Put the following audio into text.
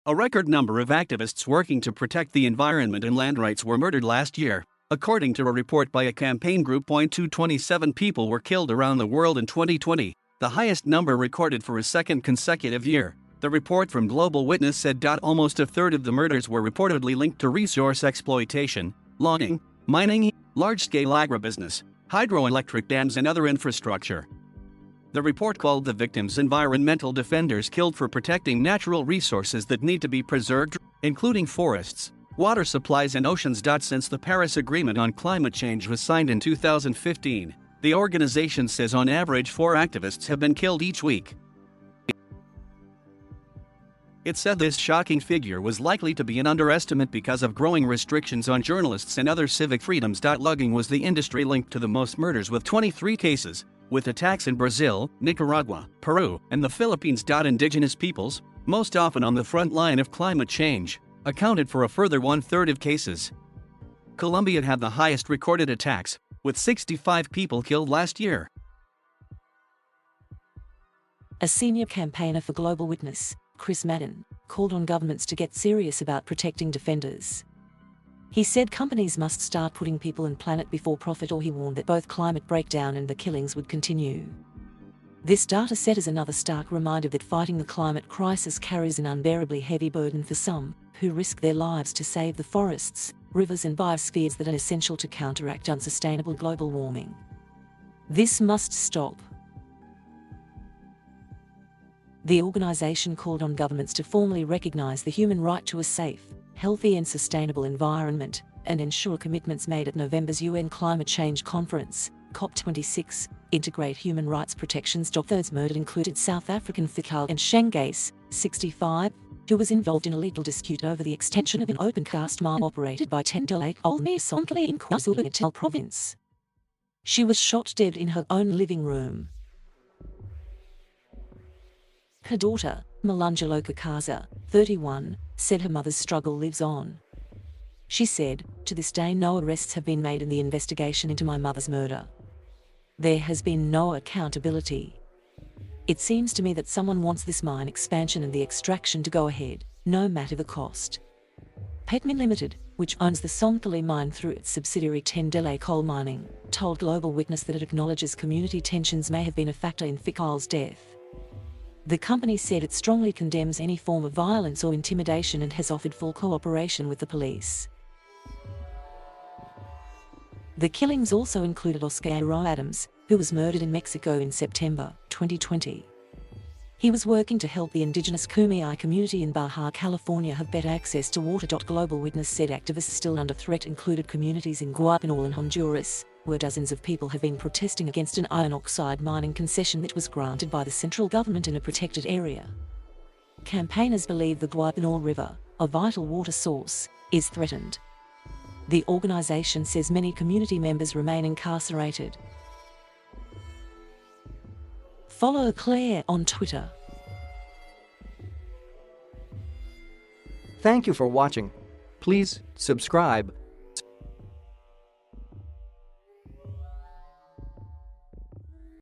A record number of activists working to protect the environment and land rights were murdered last year, according to a report by a campaign group. 227 people were killed around the world in 2020, the highest number recorded for a second consecutive year. The report from Global Witness said almost a third of the murders were reportedly linked to resource exploitation, logging, mining, large-scale agribusiness, hydroelectric dams and other infrastructure. The report called the victims environmental defenders killed for protecting natural resources that need to be preserved, including forests, water supplies and oceans. Since the Paris Agreement on climate change was signed in 2015, the organization says on average 4 activists have been killed each week. It said this shocking figure was likely to be an underestimate because of growing restrictions on journalists and other civic freedoms. Logging was the industry linked to the most murders with 23 cases, with attacks in Brazil, Nicaragua, Peru, and the Philippines. Indigenous peoples, most often on the front line of climate change, accounted for a further 1/3 of cases. Colombia had the highest recorded attacks, with 65 people killed last year. A senior campaigner for Global Witness, Chris Madden, called on governments to get serious about protecting defenders. He said companies must start putting people and planet before profit, or he warned that both climate breakdown and the killings would continue. This data set is another stark reminder that fighting the climate crisis carries an unbearably heavy burden for some, who risk their lives to save the forests, rivers and biospheres that are essential to counteract unsustainable global warming. This must stop. The organization called on governments to formally recognize the human right to a safe, healthy and sustainable environment, and ensure commitments made at November's UN Climate Change Conference, COP26, integrate human rights protections. Those murdered included South African Fikal and Shengace, 65, who was involved in a legal dispute over the extension of an open-cast mine operated by said.Almost in KwaZulu-Natal province. She was shot dead in her own living room. Her daughter, Malungelo Kakaza, 31, said her mother's struggle lives on. She said, "To this day no arrests have been made in the investigation into my mother's murder. There has been no accountability. It seems to me that someone wants this mine expansion and the extraction to go ahead, no matter the cost." Petmin Limited, which owns the Somkhele mine through its subsidiary Tendele Coal Mining, told Global Witness that it acknowledges community tensions may have been a factor in Fikal's death. The company said it strongly condemns any form of violence or intimidation and has offered full cooperation with the police. The killings also included Oscar Adams, who was murdered in Mexico in September 2020. He was working to help the indigenous Kumeyaay community in Baja California have better access to water. Global Witness said activists still under threat included communities in Guatemala and Honduras, where dozens of people have been protesting against an iron oxide mining concession that was granted by the central government in a protected area. Campaigners believe the Guatemala River, a vital water source, is threatened. The organization says many community members remain incarcerated. Follow Claire on Twitter. Thank you for watching. Please subscribe.